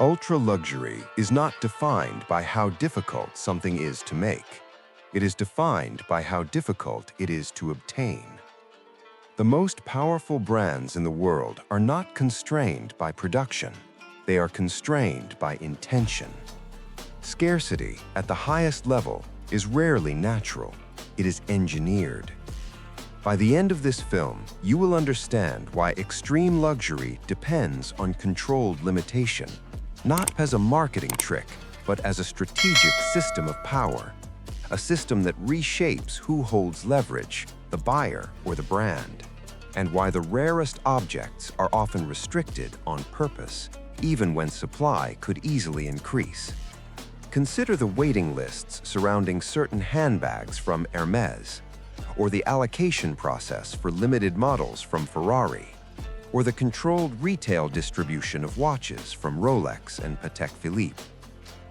Ultra-luxury is not defined by how difficult something is to make. It is defined by how difficult it is to obtain. The most powerful brands in the world are not constrained by production. They are constrained by intention. Scarcity at the highest level is rarely natural. It is engineered. By the end of this film, you will understand why extreme luxury depends on controlled limitation, not as a marketing trick, but as a strategic system of power, a system that reshapes who holds leverage, the buyer or the brand, and why the rarest objects are often restricted on purpose, even when supply could easily increase. Consider the waiting lists surrounding certain handbags from Hermès, or the allocation process for limited models from Ferrari, or the controlled retail distribution of watches from Rolex and Patek Philippe.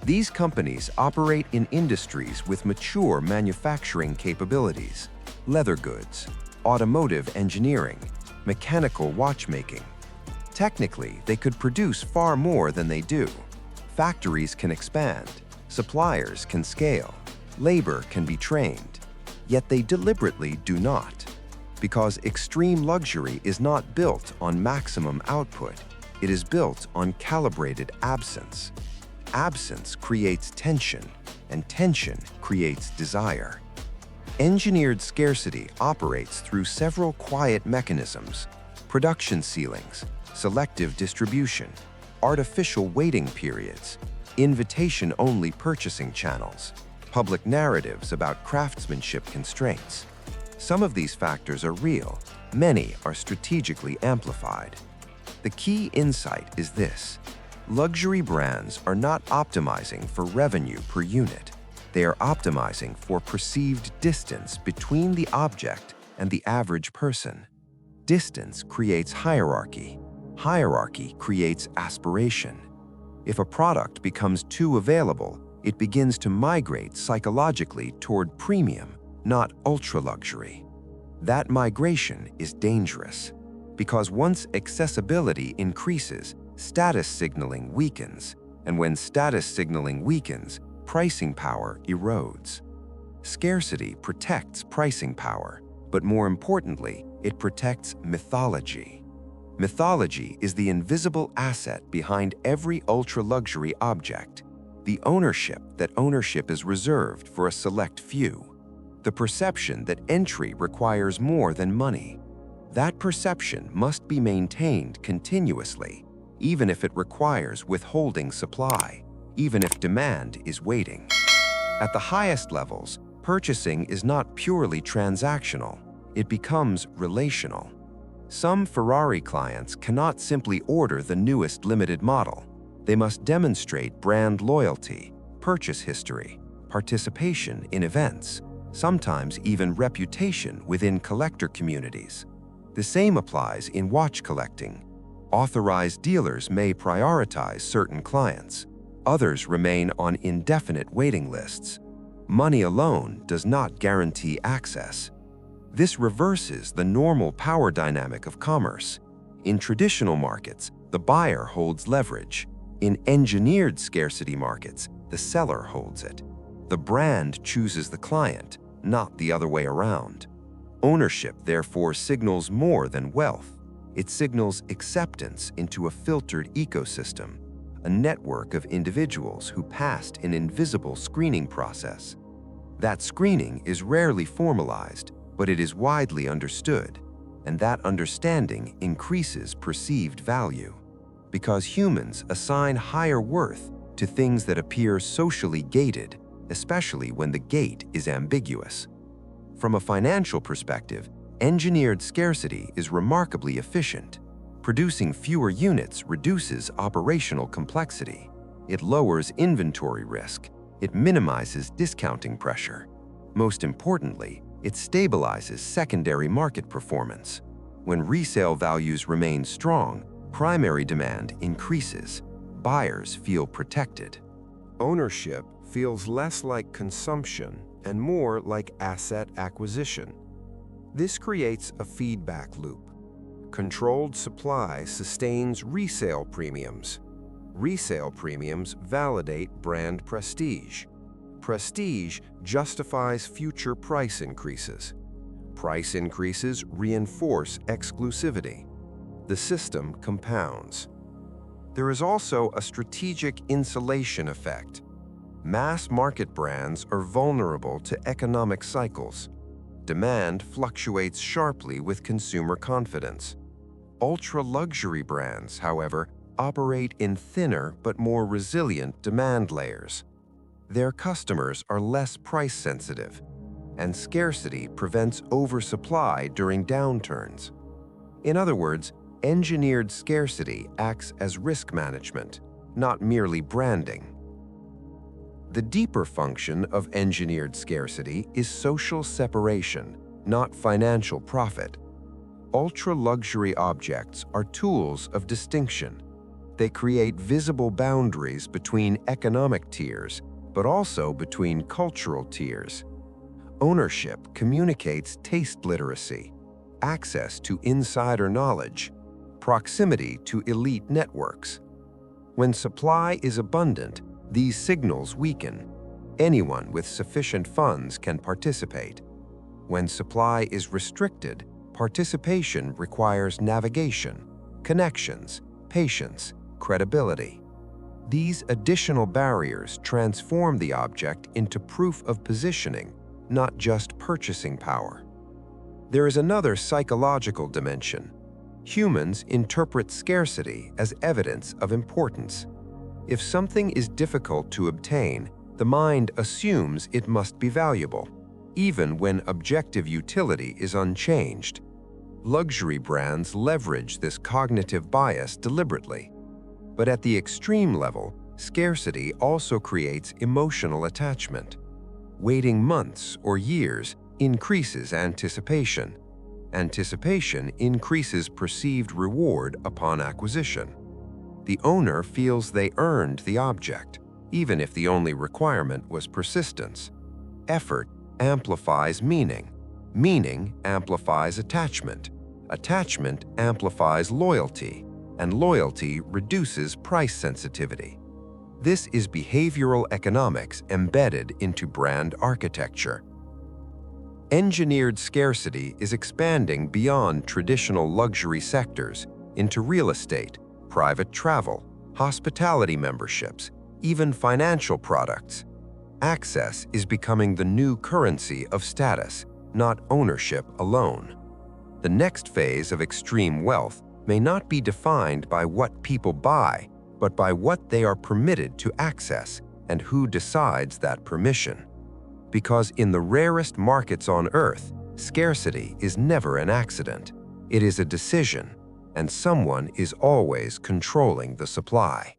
These companies operate in industries with mature manufacturing capabilities: leather goods, automotive engineering, mechanical watchmaking. Technically, they could produce far more than they do. Factories can expand, suppliers can scale, labor can be trained, yet they deliberately do not. Because extreme luxury is not built on maximum output, it is built on calibrated absence. Absence creates tension, and tension creates desire. Engineered scarcity operates through several quiet mechanisms: production ceilings, selective distribution, artificial waiting periods, invitation-only purchasing channels, public narratives about craftsmanship constraints. Some of these factors are real, many are strategically amplified. The key insight is this: luxury brands are not optimizing for revenue per unit. They are optimizing for perceived distance between the object and the average person. Distance creates hierarchy. Hierarchy creates aspiration. If a product becomes too available, it begins to migrate psychologically toward premium, not ultra-luxury. That migration is dangerous, because once accessibility increases, status signaling weakens, and when status signaling weakens, pricing power erodes. Scarcity protects pricing power, but more importantly, it protects mythology. Mythology is the invisible asset behind every ultra-luxury object, the ownership that ownership is reserved for a select few, the perception that entry requires more than money. That perception must be maintained continuously, even if it requires withholding supply, even if demand is waiting. At the highest levels, purchasing is not purely transactional, it becomes relational. Some Ferrari clients cannot simply order the newest limited model. They must demonstrate brand loyalty, purchase history, participation in events, sometimes even reputation within collector communities. The same applies in watch collecting. Authorized dealers may prioritize certain clients. Others remain on indefinite waiting lists. Money alone does not guarantee access. This reverses the normal power dynamic of commerce. In traditional markets, the buyer holds leverage. In engineered scarcity markets, the seller holds it. The brand chooses the client, not the other way around. Ownership, therefore, signals more than wealth. It signals acceptance into a filtered ecosystem, a network of individuals who passed an invisible screening process. That screening is rarely formalized, but it is widely understood, and that understanding increases perceived value. Because humans assign higher worth to things that appear socially gated, especially when the gate is ambiguous. From a financial perspective, engineered scarcity is remarkably efficient. Producing fewer units reduces operational complexity. It lowers inventory risk. It minimizes discounting pressure. Most importantly, it stabilizes secondary market performance. When resale values remain strong, primary demand increases. Buyers feel protected. Ownership feels less like consumption and more like asset acquisition. This creates a feedback loop. Controlled supply sustains resale premiums. Resale premiums validate brand prestige. Prestige justifies future price increases. Price increases reinforce exclusivity. The system compounds. There is also a strategic insulation effect. Mass market brands are vulnerable to economic cycles. Demand fluctuates sharply with consumer confidence. Ultra-luxury brands, however, operate in thinner but more resilient demand layers. Their customers are less price-sensitive, and scarcity prevents oversupply during downturns. In other words, engineered scarcity acts as risk management, not merely branding. The deeper function of engineered scarcity is social separation, not financial profit. Ultra-luxury objects are tools of distinction. They create visible boundaries between economic tiers, but also between cultural tiers. Ownership communicates taste literacy, access to insider knowledge, proximity to elite networks. When supply is abundant, these signals weaken. Anyone with sufficient funds can participate. When supply is restricted, participation requires navigation, connections, patience, credibility. These additional barriers transform the object into proof of positioning, not just purchasing power. There is another psychological dimension. Humans interpret scarcity as evidence of importance. If something is difficult to obtain, the mind assumes it must be valuable, even when objective utility is unchanged. Luxury brands leverage this cognitive bias deliberately. But at the extreme level, scarcity also creates emotional attachment. Waiting months or years increases anticipation. Anticipation increases perceived reward upon acquisition. The owner feels they earned the object, even if the only requirement was persistence. Effort amplifies meaning. Meaning amplifies attachment. Attachment amplifies loyalty, and loyalty reduces price sensitivity. This is behavioral economics embedded into brand architecture. Engineered scarcity is expanding beyond traditional luxury sectors into real estate, private travel, hospitality memberships, even financial products. Access is becoming the new currency of status, not ownership alone. The next phase of extreme wealth may not be defined by what people buy, but by what they are permitted to access and who decides that permission. Because in the rarest markets on Earth, scarcity is never an accident. It is a decision, and someone is always controlling the supply.